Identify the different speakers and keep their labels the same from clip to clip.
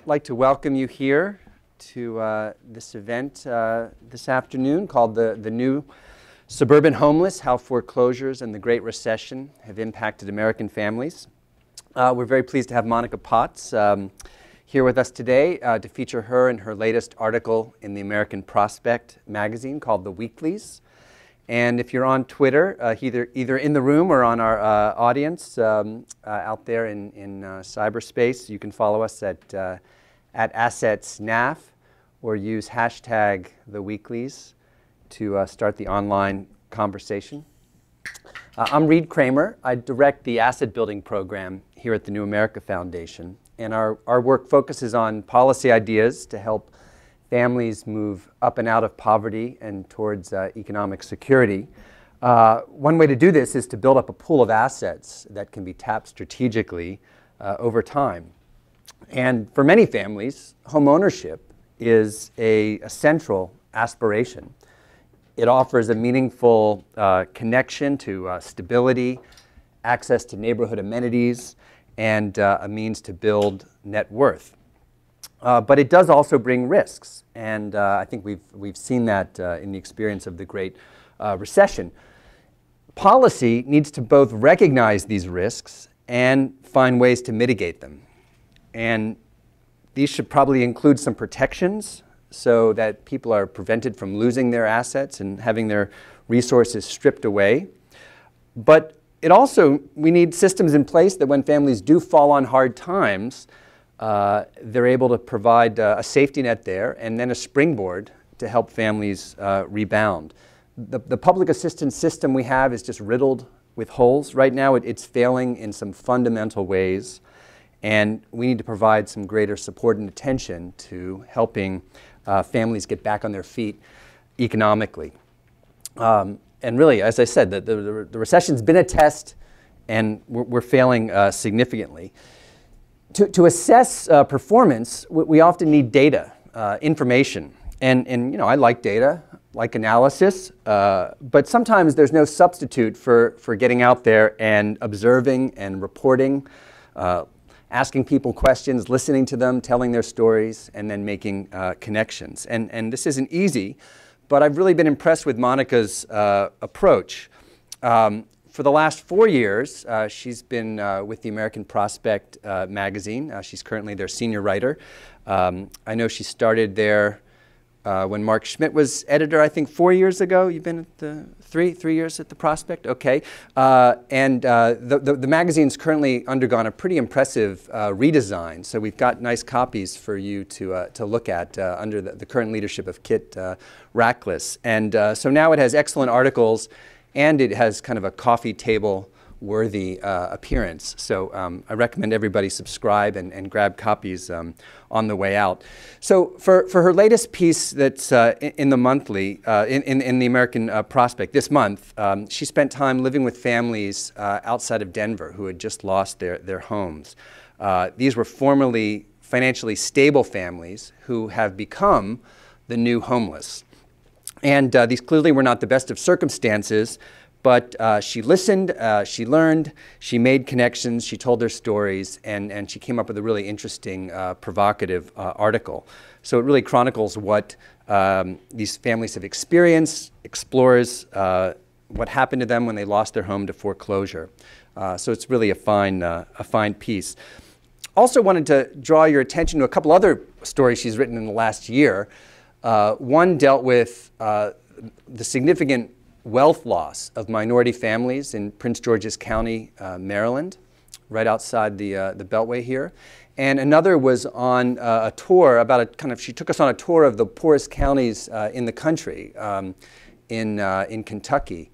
Speaker 1: like to welcome you here to this event this afternoon called the New Suburban Homeless, How Foreclosures and the Great Recession Have Impacted American Families. We're very pleased to have Monica Potts here with us today to feature her in her latest article in the American Prospect magazine called The Weeklies. And if you're on Twitter, either in the room or on our audience out there in cyberspace, you can follow us at AssetsNAF or use hashtag TheWeeklies to start the online conversation. I'm Reed Kramer. I direct the asset building program here at the New America Foundation. And our work focuses on policy ideas to help families move up and out of poverty and towards economic security. One way to do this is to build up a pool of assets that can be tapped strategically over time. And for many families, home ownership is a central aspiration. It offers a meaningful connection to stability, access to neighborhood amenities, and a means to build net worth. But it does also bring risks, and I think we've seen that in the experience of the Great Recession. Policy needs to both recognize these risks and find ways to mitigate them. And these should probably include some protections so that people are prevented from losing their assets and having their resources stripped away. But we need systems in place that when families do fall on hard times, they're able to provide a safety net there and then a springboard to help families rebound. The public assistance system we have is just riddled with holes. Right now it's failing in some fundamental ways, and we need to provide some greater support and attention to helping families get back on their feet economically. And really, as I said, the recession's been a test, and we're failing significantly. To assess performance, we often need data, information. And you know, I like data, like analysis, but sometimes there's no substitute for getting out there and observing and reporting, asking people questions, listening to them, telling their stories, and then making connections. And this isn't easy, but I've really been impressed with Monica's approach. For the last 4 years, she's been with the American Prospect magazine. She's currently their senior writer. I know she started there when Mark Schmidt was editor, I think 4 years ago. You've been at the three years at the Prospect? Okay. The magazine's currently undergone a pretty impressive redesign. So we've got nice copies for you to look at under the current leadership of Kit Rackless. And so now it has excellent articles, and it has kind of a coffee table worthy appearance. So I recommend everybody subscribe and grab copies on the way out. So for her latest piece that's in the monthly, in the American Prospect this month, she spent time living with families outside of Denver who had just lost their homes. These were formerly financially stable families who have become the new homeless. And these clearly were not the best of circumstances, but she listened, she learned, she made connections, she told their stories, and she came up with a really interesting, provocative article. So it really chronicles what these families have experienced, explores what happened to them when they lost their home to foreclosure. So it's really a fine piece. Also wanted to draw your attention to a couple other stories she's written in the last year. One dealt with the significant wealth loss of minority families in Prince George's County, Maryland, right outside the Beltway here. And another was on a tour about she took us on a tour of the poorest counties in the country, in Kentucky,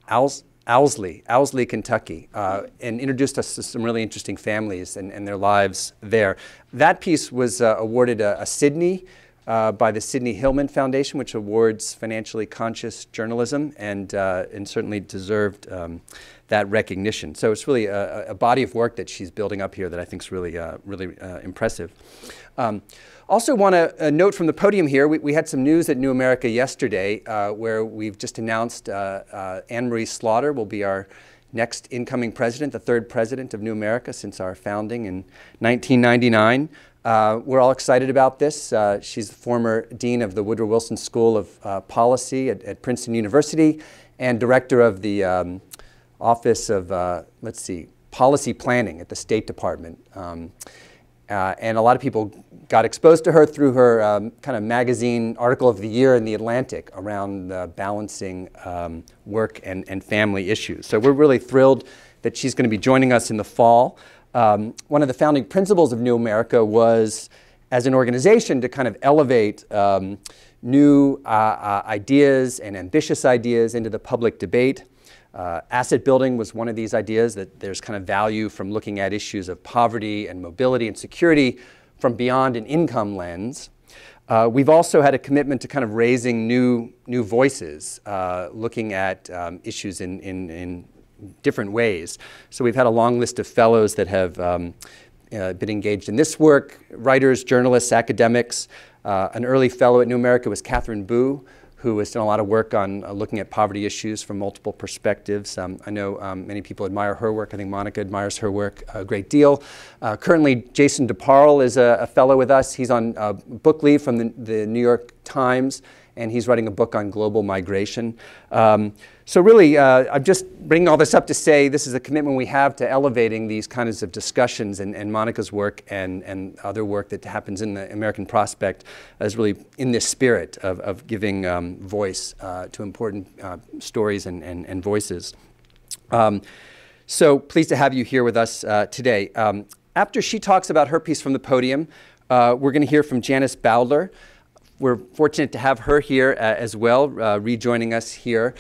Speaker 1: Owsley, Kentucky, and introduced us to some really interesting families and their lives there. That piece was awarded a Sydney by the Sidney Hillman Foundation, which awards financially conscious journalism, and certainly deserved that recognition. So it's really a body of work that she's building up here that I think is really impressive. Also want to note from the podium here, we had some news at New America yesterday where we've just announced Anne Marie Slaughter will be our next incoming president, the third president of New America since our founding in 1999. We're all excited about this. She's the former dean of the Woodrow Wilson School of Policy at Princeton University and director of the Office of, Policy Planning at the State Department. And a lot of people got exposed to her through her kind of magazine article of the year in The Atlantic around balancing work and family issues. So we're really thrilled that she's going to be joining us in the fall. One of the founding principles of New America was, as an organization, to kind of elevate new ideas and ambitious ideas into the public debate. Asset building was one of these ideas, that there's kind of value from looking at issues of poverty and mobility and security from beyond an income lens. We've also had a commitment to kind of raising new voices, looking at issues in different ways. So we've had a long list of fellows that have been engaged in this work: writers, journalists, academics. An early fellow at New America was Catherine Boo, who has done a lot of work on looking at poverty issues from multiple perspectives. I know many people admire her work. I think Monica admires her work a great deal. Currently, Jason DeParle is a fellow with us. He's on book leave from the New York Times, and he's writing a book on global migration. So really, I'm just bringing all this up to say this is a commitment we have to elevating these kinds of discussions, and Monica's work and other work that happens in the American Prospect is really in this spirit of giving voice to important stories and voices. So pleased to have you here with us today. After she talks about her piece from the podium, we're going to hear from Janice Bowdler. We're fortunate to have her here as well, rejoining us here.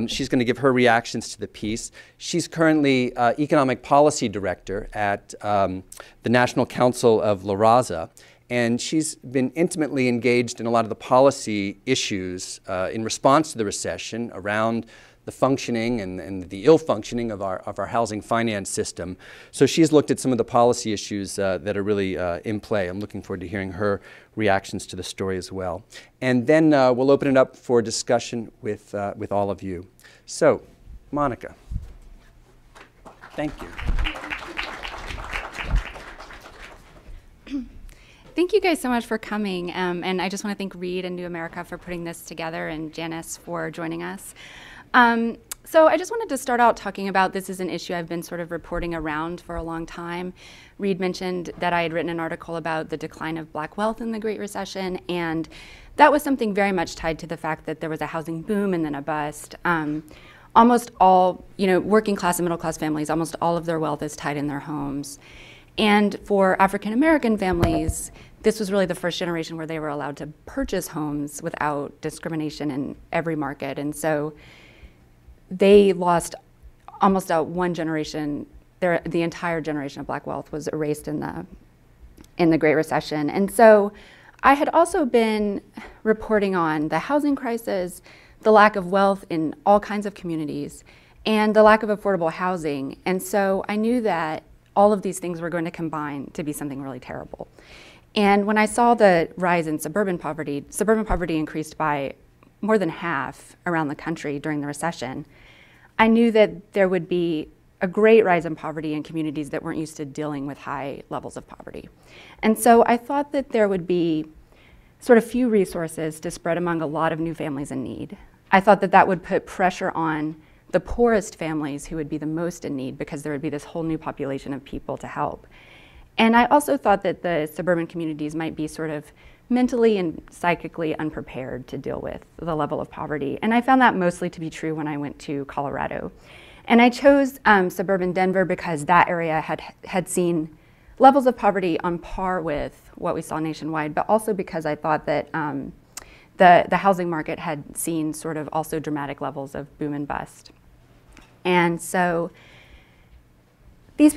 Speaker 1: She's going to give her reactions to the piece. She's currently Economic Policy Director at the National Council of La Raza, and she's been intimately engaged in a lot of the policy issues in response to the recession around the functioning and the ill functioning of our housing finance system. So she's looked at some of the policy issues that are really in play. I'm looking forward to hearing her reactions to the story as well. And then we'll open it up for discussion with all of you. So, Monica, thank you.
Speaker 2: Thank you guys so much for coming. And I just want to thank Reed and New America for putting this together, and Janice for joining us. So I just wanted to start out talking about, this is an issue I've been sort of reporting around for a long time. Reed mentioned that I had written an article about the decline of Black wealth in the Great Recession, and that was something very much tied to the fact that there was a housing boom and then a bust. Almost all, working class and middle class families, almost all of their wealth is tied in their homes. And for African American families, this was really the first generation where they were allowed to purchase homes without discrimination in every market. And so they lost almost one generation. The entire generation of Black wealth was erased in the Great Recession. And so I had also been reporting on the housing crisis, the lack of wealth in all kinds of communities, and the lack of affordable housing. And so I knew that all of these things were going to combine to be something really terrible. And when I saw the rise in suburban poverty increased by more than half around the country during the recession, I knew that there would be a great rise in poverty in communities that weren't used to dealing with high levels of poverty. And so I thought that there would be sort of few resources to spread among a lot of new families in need. I thought that that would put pressure on the poorest families who would be the most in need, because there would be this whole new population of people to help. And I also thought that the suburban communities might be sort of mentally and psychically unprepared to deal with the level of poverty. And I found that mostly to be true when I went to Colorado. And I chose suburban Denver because that area had seen levels of poverty on par with what we saw nationwide, but also because I thought that the housing market had seen sort of also dramatic levels of boom and bust. And so the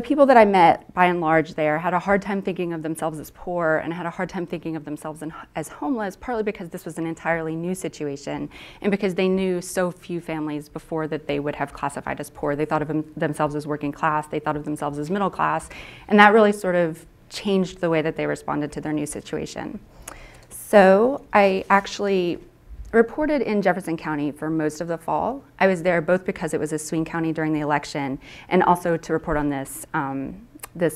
Speaker 2: people that I met, by and large there, had a hard time thinking of themselves as poor and had a hard time thinking of themselves as homeless, partly because this was an entirely new situation and because they knew so few families before that they would have classified as poor. They thought of themselves as working class, they thought of themselves as middle class, and that really sort of changed the way that they responded to their new situation. So I actually reported in Jefferson County for most of the fall. I was there both because it was a swing county during the election and also to report on this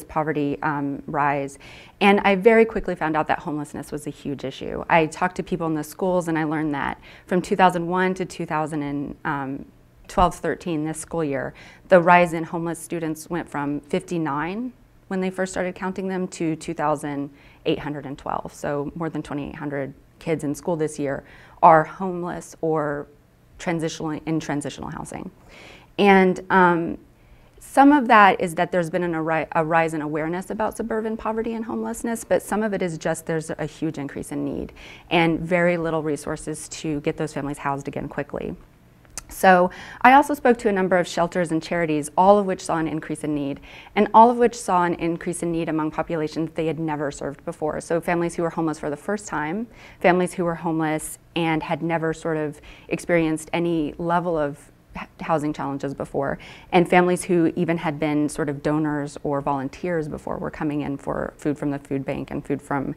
Speaker 2: poverty rise. And I very quickly found out that homelessness was a huge issue. I talked to people in the schools and I learned that from 2001 to 2012-13, this school year, the rise in homeless students went from 59 when they first started counting them to 2,812. So more than 2,800 kids in school this year are homeless or in transitional housing. And some of that is that there's been a rise in awareness about suburban poverty and homelessness, but some of it is just there's a huge increase in need and very little resources to get those families housed again quickly. So I also spoke to a number of shelters and charities, all of which saw an increase in need, and all of which saw an increase in need among populations they had never served before. So families who were homeless for the first time, families who were homeless and had never sort of experienced any level of housing challenges before, and families who even had been sort of donors or volunteers before were coming in for food from the food bank and food from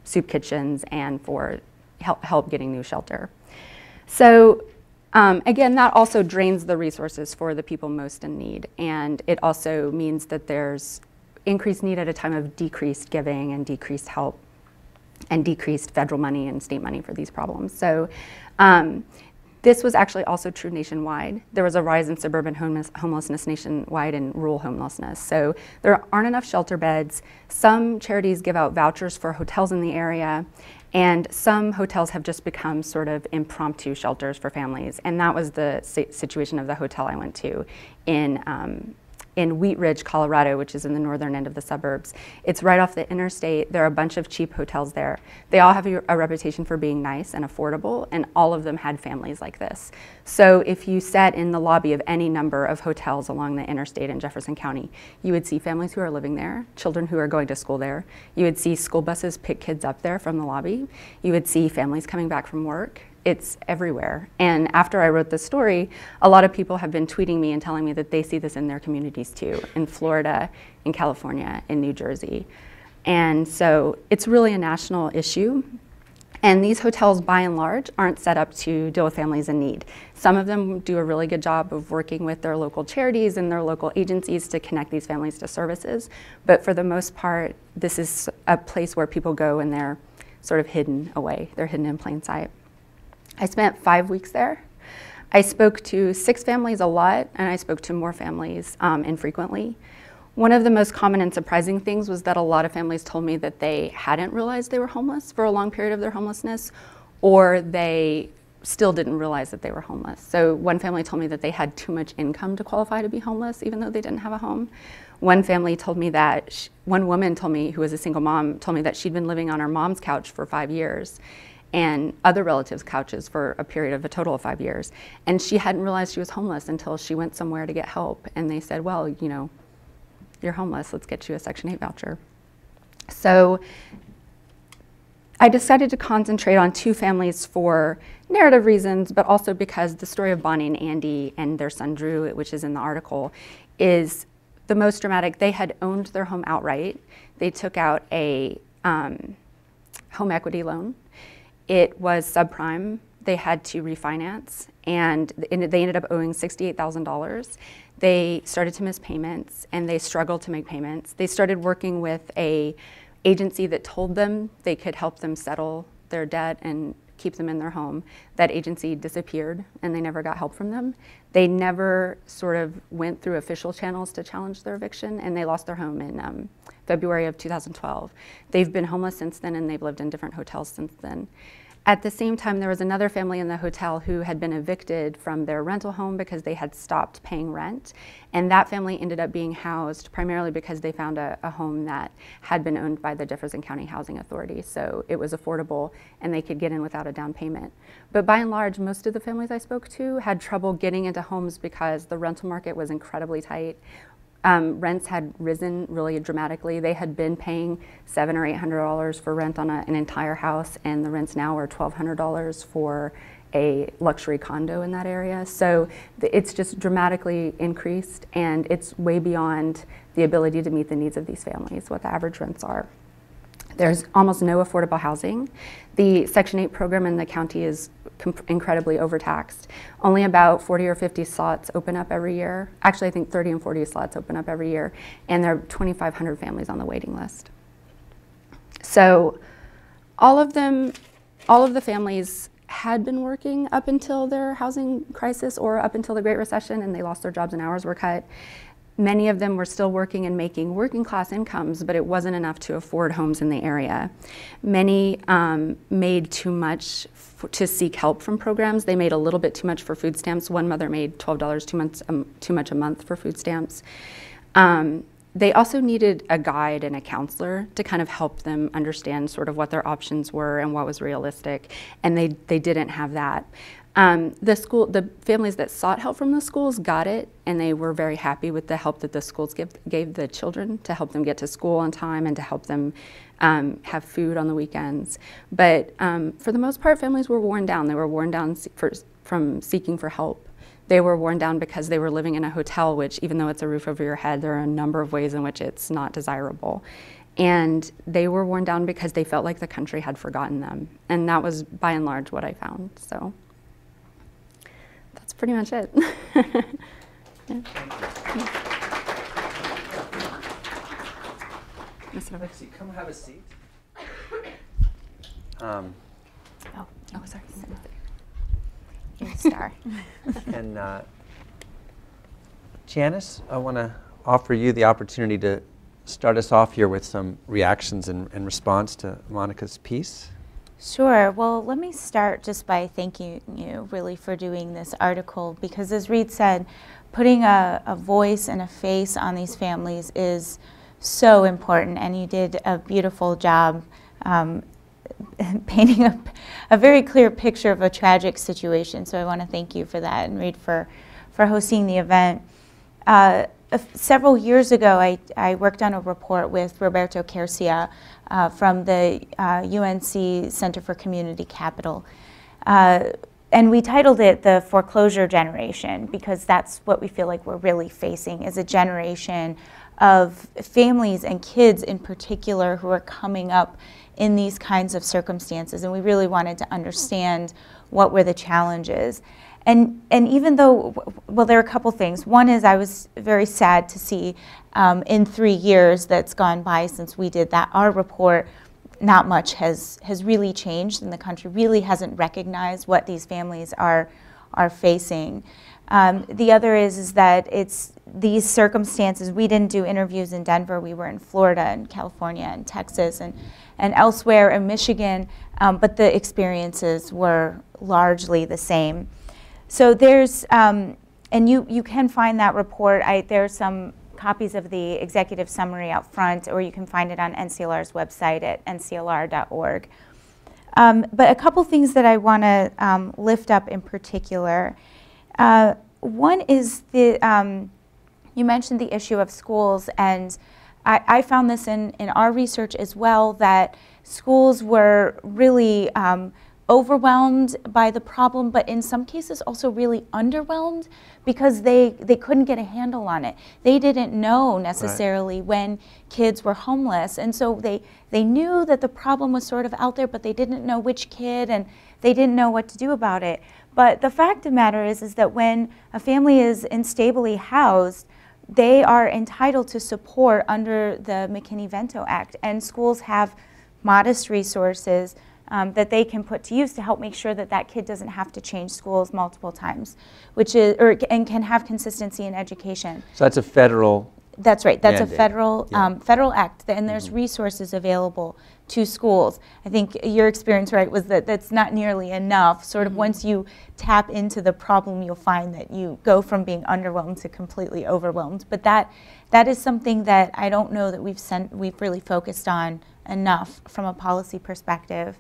Speaker 2: soup kitchens and for help getting new shelter. So again, that also drains the resources for the people most in need, and it also means that there's increased need at a time of decreased giving and decreased help and decreased federal money and state money for these problems. So this was actually also true nationwide. There was a rise in suburban homelessness nationwide and rural homelessness. So there aren't enough shelter beds. Some charities give out vouchers for hotels in the area, and some hotels have just become sort of impromptu shelters for families. And that was the situation of the hotel I went to in Wheat Ridge, Colorado, which is in the northern end of the suburbs. It's right off the interstate. There are a bunch of cheap hotels there. They all have a reputation for being nice and affordable, and all of them had families like this. So if you sat in the lobby of any number of hotels along the interstate in Jefferson County, you would see families who are living there, children who are going to school there. You would see school buses pick kids up there from the lobby. You would see families coming back from work. It's everywhere. And after I wrote this story, a lot of people have been tweeting me and telling me that they see this in their communities too, in Florida, in California, in New Jersey. And so it's really a national issue. And these hotels, by and large, aren't set up to deal with families in need. Some of them do a really good job of working with their local charities and their local agencies to connect these families to services. But for the most part, this is a place where people go and they're sort of hidden away. They're hidden in plain sight. I spent 5 weeks there. I spoke to 6 families a lot, and I spoke to more families infrequently. One of the most common and surprising things was that a lot of families told me that they hadn't realized they were homeless for a long period of their homelessness, or they still didn't realize that they were homeless. So one family told me that they had too much income to qualify to be homeless, even though they didn't have a home. One family told me that, one woman told me, who was a single mom, told me that she'd been living on her mom's couch for 5 years. And other relatives' couches for a period of a total of 5 years. And she hadn't realized she was homeless until she went somewhere to get help. And they said, well, you know, you're homeless, let's get you a Section 8 voucher. So I decided to concentrate on 2 families for narrative reasons, but also because the story of Bonnie and Andy and their son Drew, which is in the article, is the most dramatic. They had owned their home outright. They took out a home equity loan. It was subprime. They had to refinance, and they ended up owing $68,000. They started to miss payments, and they struggled to make payments. They started working with an agency that told them they could help them settle their debt and keep them in their home. That agency disappeared, and they never got help from them. They never sort of went through official channels to challenge their eviction, and they lost their home in February of 2012. They've been homeless since then, and they've lived in different hotels since then. At the same time, there was another family in the hotel who had been evicted from their rental home because they had stopped paying rent. And that family ended up being housed primarily because they found a home that had been owned by the Jefferson County Housing Authority. So it was affordable and they could get in without a down payment. But by and large, most of the families I spoke to had trouble getting into homes because the rental market was incredibly tight. Rents had risen really dramatically. They had been paying $700 or $800 for rent on an entire house, and the rents now are $1,200 for a luxury condo in that area. So it's just dramatically increased, and it's way beyond the ability to meet the needs of these families, what the average rents are. There's almost no affordable housing. The Section 8 program in the county is incredibly overtaxed. Only about 40 or 50 slots open up every year. Actually, I think 30 and 40 slots open up every year, and there are 2,500 families on the waiting list. So all of the families had been working up until their housing crisis or up until the Great Recession, and they lost their jobs and hours were cut. Many of them were still working and making working class incomes, but it wasn't enough to afford homes in the area. Many made too much to seek help from programs. They made a little bit too much for food stamps. One mother made $12 too much a month for food stamps. They also needed a guide and a counselor to kind of help them understand sort of what their options were and what was realistic, and they didn't have that. The families that sought help from the schools got it, and they were very happy with the help that the schools gave the children to help them get to school on time and to help them have food on the weekends. But for the most part, families were worn down. They were worn down from seeking for help. They were worn down because they were living in a hotel, which, even though it's a roof over your head, there are a number of ways in which it's not desirable. And they were worn down because they felt like the country had forgotten them. And that was, by and large, what I found. So that's pretty much it. Yeah.
Speaker 1: Lexi, come have a seat.
Speaker 2: Sorry.
Speaker 3: You're a star.
Speaker 1: And Janice, I want to offer you the opportunity to start us off here with some reactions in response to Monica's piece.
Speaker 3: Sure. Well, let me start just by thanking you really for doing this article, because as Reed said, putting a voice and a face on these families is so important, and you did a beautiful job painting a very clear picture of a tragic situation. So I want to thank you for that, and Reed for hosting the event. Several years ago, I worked on a report with Roberto Quercia from the UNC Center for Community Capital. And we titled it The Foreclosure Generation, because that's what we feel like we're really facing, is a generation of families and kids in particular who are coming up in these kinds of circumstances. And we really wanted to understand what were the challenges. And even though, well, there are a couple things. One is I was very sad to see in 3 years that's gone by since we did that, our report, not much has really changed, and the country really hasn't recognized what these families are facing. The other is that it's these circumstances. We didn't do interviews in Denver. We were in Florida and California and Texas and elsewhere in Michigan, but the experiences were largely the same. So there's, and you can find that report. There's some copies of the executive summary out front, or you can find it on NCLR's website at nclr.org. But a couple things that I want to lift up in particular. One is you mentioned the issue of schools, and I found this in our research as well, that schools were really overwhelmed by the problem, but in some cases also really underwhelmed because they couldn't get a handle on it. They didn't know necessarily when kids were homeless, and so they knew that the problem was sort of out there, but they didn't know which kid, and they didn't know what to do about it. But the fact of the matter is that when a family is instably housed, they are entitled to support under the McKinney-Vento Act, and schools have modest resources that they can put to use to help make sure that that kid doesn't have to change schools multiple times, and can have consistency in education.
Speaker 1: So that's a federal.
Speaker 3: That's right. That's
Speaker 1: mandate.
Speaker 3: a federal federal act, and there's resources available to schools. I think your experience, right, was that that's not nearly enough. Sort of once you tap into the problem, you'll find that you go from being underwhelmed to completely overwhelmed. But that is something that I don't know that we've really focused on enough from a policy perspective.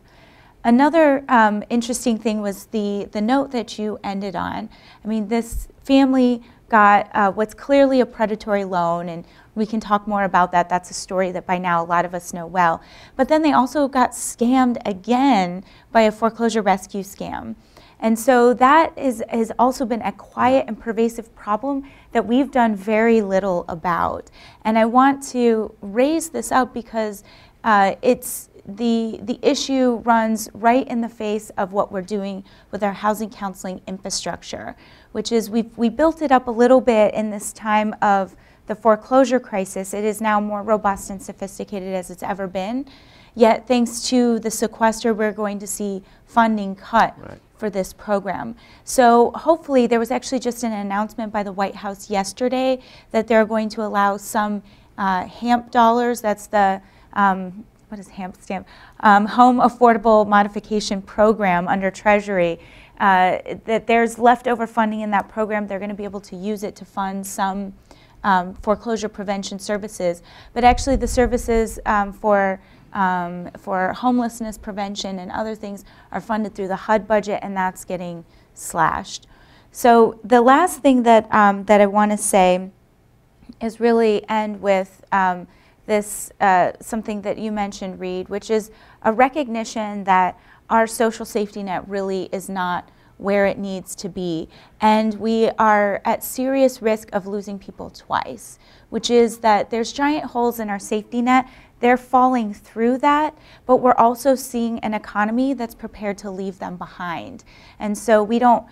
Speaker 3: Another interesting thing was the note that you ended on. I mean, this family got what's clearly a predatory loan, and we can talk more about that. That's a story that by now a lot of us know well. But then they also got scammed again by a foreclosure rescue scam. And so that has also been a quiet and pervasive problem that we've done very little about. And I want to raise this up because The issue runs right in the face of what we're doing with our housing counseling infrastructure, which is we built it up a little bit in this time of the foreclosure crisis. It is now more robust and sophisticated as it's ever been. Yet, thanks to the sequester, we're going to see funding cut for this program. So hopefully, there was actually just an announcement by the White House yesterday that they're going to allow some HAMP dollars, that's the, what does HAMP stand? Home Affordable Modification Program under Treasury, that there's leftover funding in that program. They're going to be able to use it to fund some foreclosure prevention services. But actually the services for homelessness prevention and other things are funded through the HUD budget, and that's getting slashed. So the last thing that, that I want to say is really end with this, something that you mentioned, Reed, which is a recognition that our social safety net really is not where it needs to be. And we are at serious risk of losing people twice, which is that there's giant holes in our safety net. They're falling through that, but we're also seeing an economy that's prepared to leave them behind. And so we don't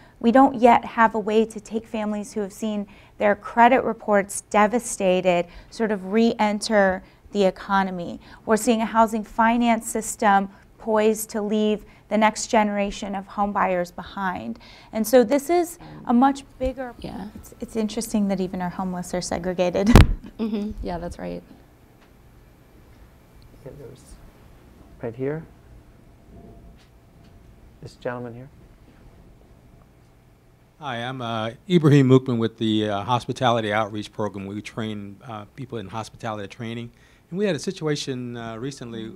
Speaker 3: yet have a way to take families who have seen their credit reports devastated sort of re-enter the economy. We're seeing a housing finance system poised to leave the next generation of home buyers behind. And so this is a much bigger, it's interesting that even our homeless are segregated.
Speaker 2: Mm-hmm. Yeah, that's right.
Speaker 1: Right here, this gentleman here.
Speaker 4: Hi, I'm Ibrahim Mukman with the Hospitality Outreach Program. We train people in hospitality training. And we had a situation recently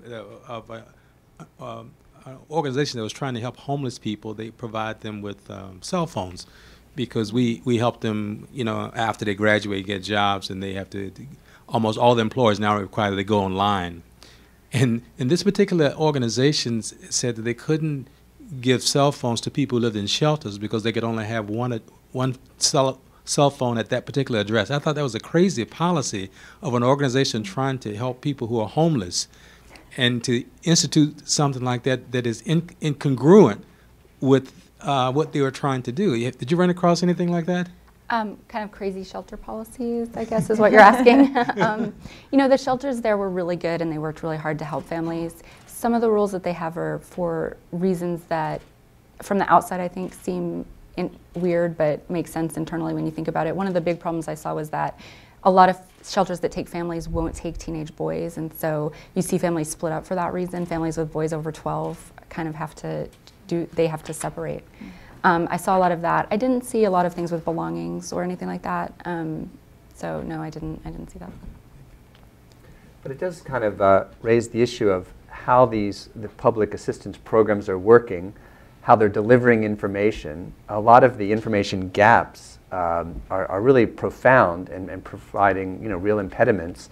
Speaker 4: of an organization that was trying to help homeless people. They provide them with cell phones because we help them, you know, after they graduate, get jobs, and they have to, almost all the employers now require that they go online. And this particular organization said that they couldn't give cell phones to people who lived in shelters because they could only have one cell phone at that particular address. I thought that was a crazy policy of an organization trying to help people who are homeless, and to institute something like that that is incongruent with what they were trying to do. Did you run across anything like that?
Speaker 2: Kind of crazy shelter policies, I guess, is what you're asking. You know, the shelters there were really good, and they worked really hard to help families. Some of the rules that they have are for reasons that, from the outside, I think seem weird, but make sense internally when you think about it. One of the big problems I saw was that a lot of shelters that take families won't take teenage boys, and so you see families split up for that reason. Families with boys over 12 kind of have to separate. I saw a lot of that. I didn't see a lot of things with belongings or anything like that. So no, I didn't see that.
Speaker 1: But it does kind of raise the issue of how the public assistance programs are working, how they're delivering information. A lot of the information gaps are really profound and providing, you know, real impediments.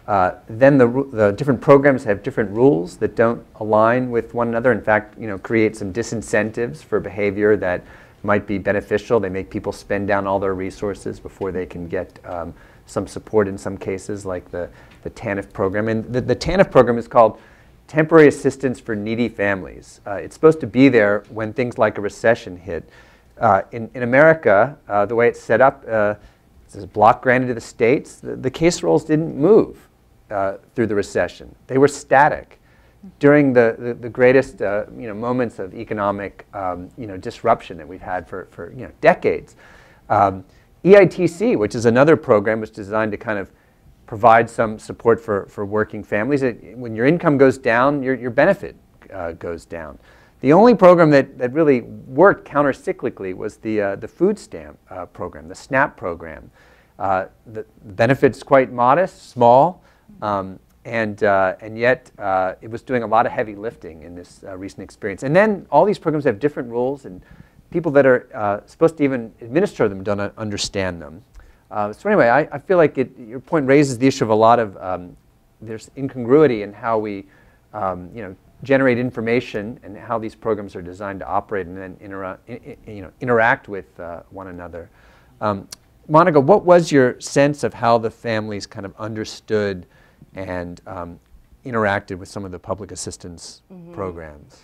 Speaker 1: Then the different programs have different rules that don't align with one another. In fact, you know, create some disincentives for behavior that might be beneficial. They make people spend down all their resources before they can get some support in some cases, like the TANF program. And the TANF program is called Temporary Assistance for Needy Families. It's supposed to be there when things like a recession hit. In America, the way it's set up, it's a block granted to the states. The case rolls didn't move through the recession. They were static. During the greatest moments of economic disruption that we've had for decades. EITC, which is another program, was designed to kind of provide some support for working families. When your income goes down, your benefit goes down. The only program that really worked counter-cyclically was the food stamp program, the SNAP program. The benefits quite modest, small, and yet it was doing a lot of heavy lifting in this recent experience. And then all these programs have different rules, and people that are supposed to even administer them don't understand them. So anyway, I feel like your point raises the issue of a lot of there's incongruity in how we generate information and how these programs are designed to operate and then interact with one another. Monica, what was your sense of how the families kind of understood and interacted with some of the public assistance programs?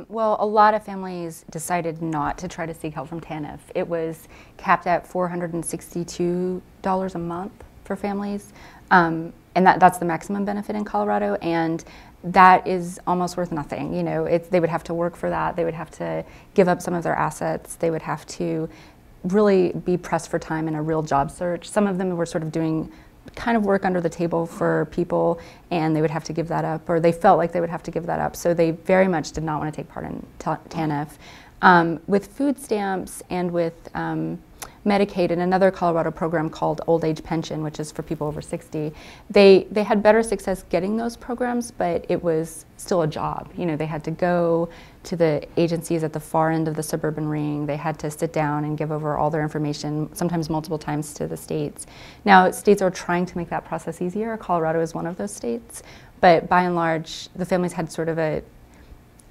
Speaker 2: Well, a lot of families decided not to try to seek help from TANF. It was capped at $462 a month for families, and that's the maximum benefit in Colorado, and that is almost worth nothing. You know, they would have to work for that. They would have to give up some of their assets. They would have to really be pressed for time in a real job search. Some of them were sort of doing kind of work under the table for people, and they would have to give that up, or they felt like they would have to give that up. So they very much did not want to take part in TANF. With food stamps and with Medicaid and another Colorado program called Old Age Pension, which is for people over 60, they had better success getting those programs, but it was still a job. You know, they had to go to the agencies at the far end of the suburban ring. They had to sit down and give over all their information, sometimes multiple times to the states. Now, states are trying to make that process easier. Colorado is one of those states, but by and large, the families had sort of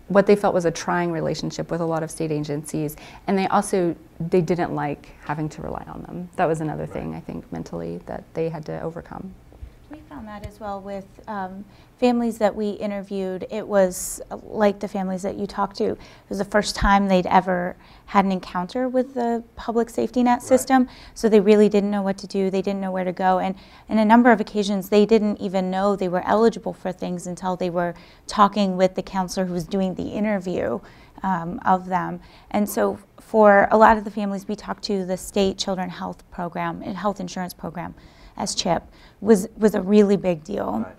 Speaker 2: what they felt was a trying relationship with a lot of state agencies, and they didn't like having to rely on them. That was another thing, I think, mentally, that they had to overcome.
Speaker 3: We found that as well with families that we interviewed. It was like the families that you talked to. It was the first time they'd ever had an encounter with the public safety net system, so they really didn't know what to do. They didn't know where to go, and in a number of occasions they didn't even know they were eligible for things until they were talking with the counselor who was doing the interview of them. And so for a lot of the families we talked to, the state children health program and health insurance program, as CHIP, was a really big deal.
Speaker 1: Right.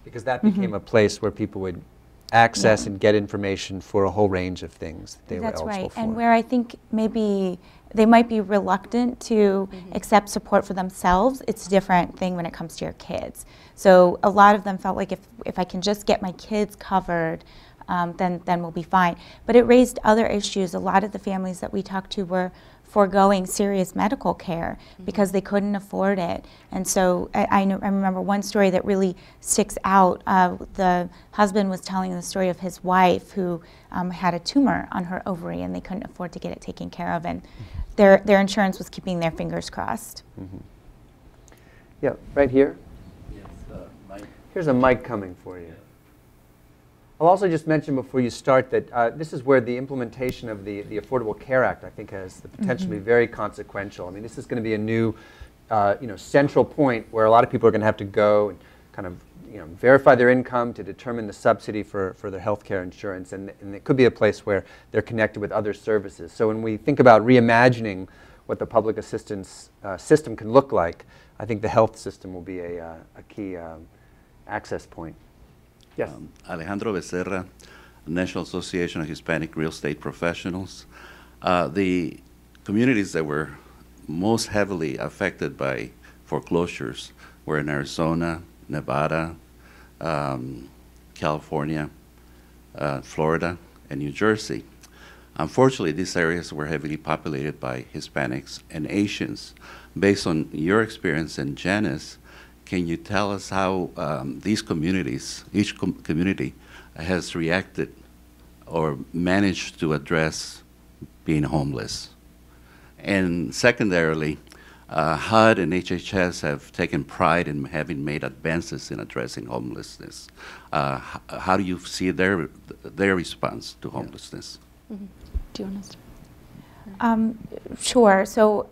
Speaker 1: Because that became a place where people would access and get information for a whole range of things that they were eligible for.
Speaker 3: And where I think maybe they might be reluctant to accept support for themselves, it's a different thing when it comes to your kids. So a lot of them felt like if I can just get my kids covered, then we'll be fine. But it raised other issues. A lot of the families that we talked to were foregoing serious medical care because they couldn't afford it. And so I remember one story that really sticks out. The husband was telling the story of his wife who had a tumor on her ovary, and they couldn't afford to get it taken care of, and their insurance was keeping their fingers crossed.
Speaker 1: Yeah, right here.
Speaker 5: Yes, Mike.
Speaker 1: Here's a mic coming for you. I'll also just mention before you start that this is where the implementation of the Affordable Care Act, I think, has the potential to be very consequential. I mean, this is going to be a new, central point where a lot of people are going to have to go and kind of, verify their income to determine the subsidy for their health care insurance, and it could be a place where they're connected with other services. So when we think about reimagining what the public assistance system can look like, I think the health system will be a key access point. Yes.
Speaker 5: Alejandro Becerra, National Association of Hispanic Real Estate Professionals. The communities that were most heavily affected by foreclosures were in Arizona, Nevada, California, Florida, and New Jersey. Unfortunately, these areas were heavily populated by Hispanics and Asians. Based on your experience and Janice, can you tell us how these communities, each community, has reacted or managed to address being homeless? And secondarily, HUD and HHS have taken pride in having made advances in addressing homelessness. How do you see their response to homelessness?
Speaker 2: Do you want to start?
Speaker 3: Sure. So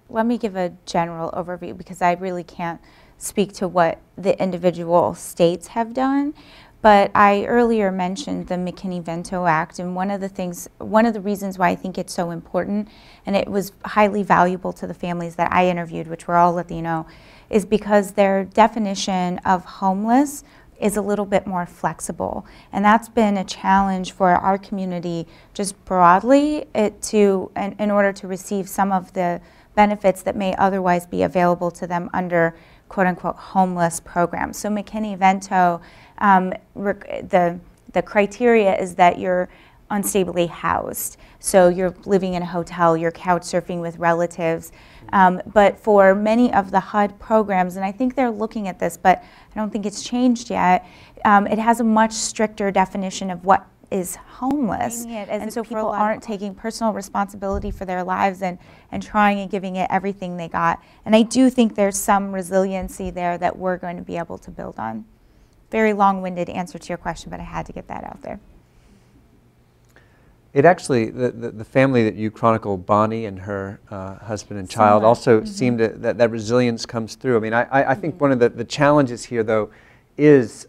Speaker 3: let me give a general overview because I really can't speak to what the individual states have done. But I earlier mentioned the McKinney-Vento Act, and one of the reasons why I think it's so important, and it was highly valuable to the families that I interviewed, which were all Latino, is because their definition of homeless is a little bit more flexible. And that's been a challenge for our community just broadly in order to receive some of the benefits that may otherwise be available to them under quote-unquote homeless programs. So McKinney-Vento, the criteria is that you're unstably housed. So you're living in a hotel, you're couch surfing with relatives. But for many of the HUD programs, and I think they're looking at this, but I don't think it's changed yet, it has a much stricter definition of what is homeless. And so people aren't taking personal responsibility for their lives and trying and giving it everything they got. And I do think there's some resiliency there that we're going to be able to build on. very long-winded answer to your question, but I had to get that out there.
Speaker 1: It actually, the family that you chronicle, Bonnie and her husband and child, also seemed to, that resilience comes through. I mean, I think one of the challenges here, though, is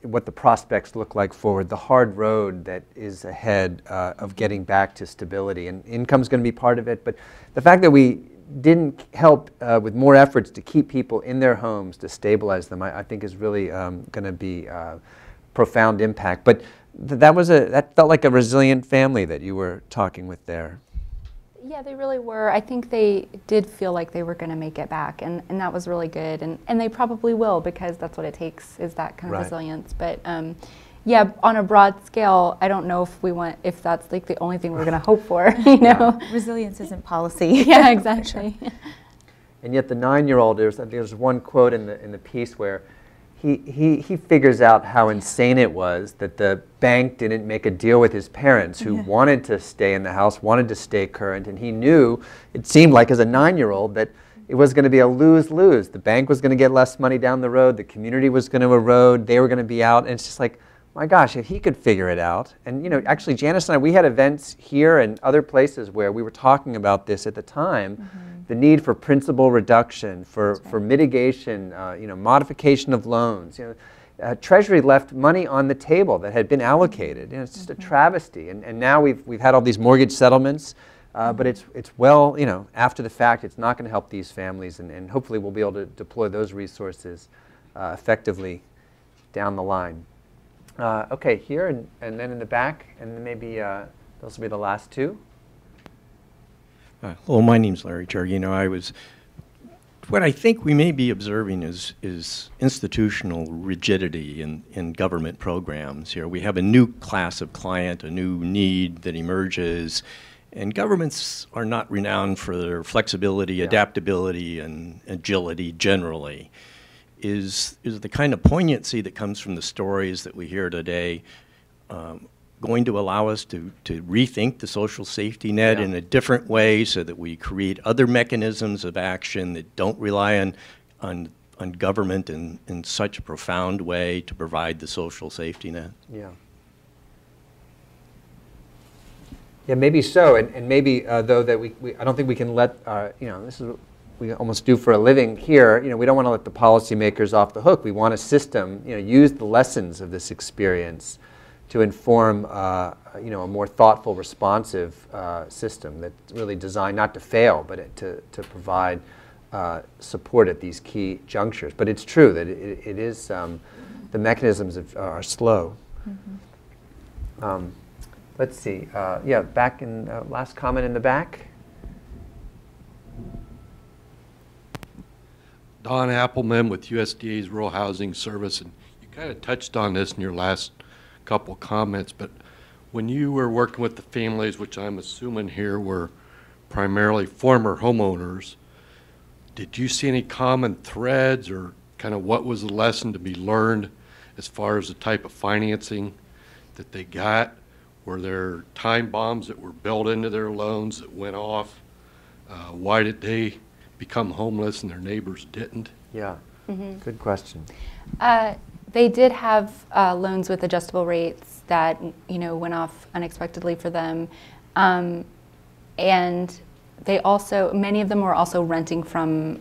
Speaker 1: what the prospects look like forward, the hard road that is ahead of getting back to stability. And income's going to be part of it, but the fact that we didn't help with more efforts to keep people in their homes, to stabilize them, I think is really going to be profound impact. But that felt like a resilient family that you were talking with there.
Speaker 2: Yeah, they really were. I think they did feel like they were going to make it back, and that was really good. And they probably will, because that's what it takes, is that kind of resilience. But yeah, on a broad scale, I don't know if that's like the only thing we're going to hope for, you know?
Speaker 3: Resilience isn't policy.
Speaker 2: Yeah, exactly.
Speaker 1: And yet the 9-year-old, there's one quote in the piece where he figures out how insane it was that the bank didn't make a deal with his parents, who wanted to stay in the house, wanted to stay current, and he knew, it seemed like as a 9-year-old, that it was going to be a lose-lose. The bank was going to get less money down the road, the community was going to erode, they were going to be out, and it's just like, my gosh, if he could figure it out. And you know, actually Janice and I, we had events here and other places where we were talking about this at the time, the need for principal reduction, for mitigation, you know, modification of loans. You know, Treasury left money on the table that had been allocated. You know, it's just a travesty. And now we've had all these mortgage settlements, but it's well, you know, after the fact, it's not going to help these families, and hopefully we'll be able to deploy those resources effectively down the line. Okay, here and then in the back, and then maybe those will be the last two.
Speaker 6: Hello, my name's Larry Chargino. What I think we may be observing is institutional rigidity in government programs here. We have a new class of client, a new need that emerges, and governments are not renowned for their flexibility, adaptability, and agility generally. Is the kind of poignancy that comes from the stories that we hear today going to allow us to rethink the social safety net in a different way, so that we create other mechanisms of action that don't rely on government in such a profound way to provide the social safety net?
Speaker 1: Yeah. Yeah, maybe so, and maybe though that I don't think we can let you know, this is what we almost do for a living here. You know, we don't want to let the policymakers off the hook. We want a system, you know, use the lessons of this experience to inform, you know, a more thoughtful, responsive system that's really designed not to fail, but to provide support at these key junctures. But it's true that it is, the mechanisms are slow. Let's see, yeah, back in, last comment in the back.
Speaker 7: Don Appleman with USDA's Rural Housing Service, and you kind of touched on this in your last couple comments, but when you were working with the families, which I'm assuming here were primarily former homeowners, did you see any common threads, or kind of what was the lesson to be learned as far as the type of financing that they got? Were there time bombs that were built into their loans that went off? Why did they become homeless and their neighbors didn't?
Speaker 1: Yeah, good question.
Speaker 2: They did have loans with adjustable rates that, you know, went off unexpectedly for them, and they also, many of them were also renting from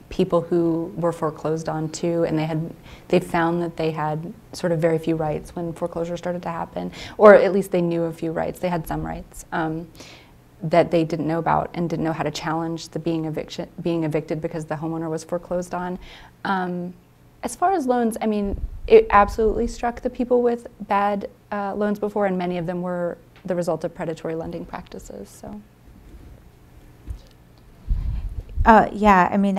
Speaker 2: people who were foreclosed on too, and they found that they had sort of very few rights when foreclosure started to happen, or at least they knew a few rights. They had some rights that they didn't know about, and didn't know how to challenge the being evicted because the homeowner was foreclosed on. As far as loans, I mean, it absolutely struck the people with bad loans before, and many of them were the result of predatory lending practices. So.
Speaker 3: Yeah, I mean,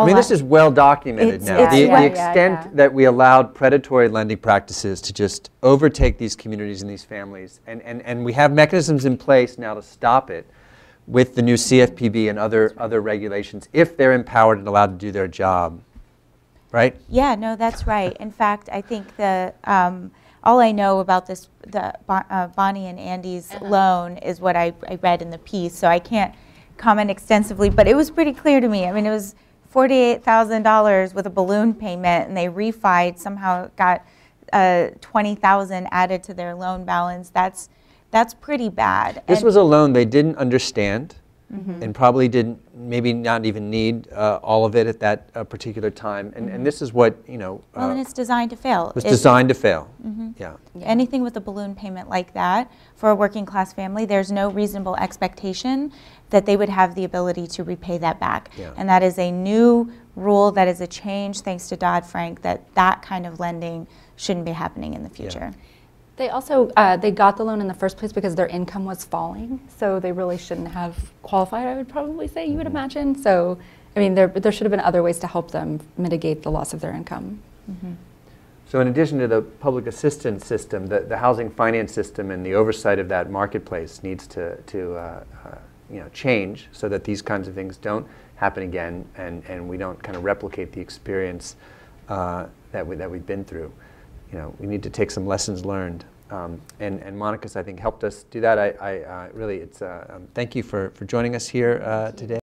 Speaker 1: this is well documented now. The extent that we allowed predatory lending practices to just overtake these communities and these families, and we have mechanisms in place now to stop it with the new CFPB and other regulations, if they're empowered and allowed to do their job, right?
Speaker 3: Yeah, no, that's right. In fact, I think all I know about this, Bonnie and Andy's loan is what I read in the piece, so I can't comment extensively, but it was pretty clear to me. I mean, it was $48,000 with a balloon payment, and they refied, somehow got $20,000 added to their loan balance. That's pretty bad.
Speaker 1: This was a loan they didn't understand, and probably didn't, maybe not even need all of it at that particular time. And this is what, you know.
Speaker 3: Well, and it's designed to fail.
Speaker 1: It's designed to fail. Yeah.
Speaker 3: Anything with a balloon payment like that for a working class family, there's no reasonable expectation that they would have the ability to repay that back.
Speaker 1: Yeah.
Speaker 3: And that is a new rule, that is a change thanks to Dodd-Frank, that kind of lending shouldn't be happening in the future.
Speaker 1: Yeah.
Speaker 2: They also, they got the loan in the first place because their income was falling, so they really shouldn't have qualified, I would probably say, you would imagine. So, I mean, there should have been other ways to help them mitigate the loss of their income.
Speaker 1: So in addition to the public assistance system, the housing finance system and the oversight of that marketplace needs to you know, change so that these kinds of things don't happen again, and we don't kind of replicate the experience that we've been through. You know, we need to take some lessons learned, and Monica's, I think, helped us do that. I really, thank you for joining us here today.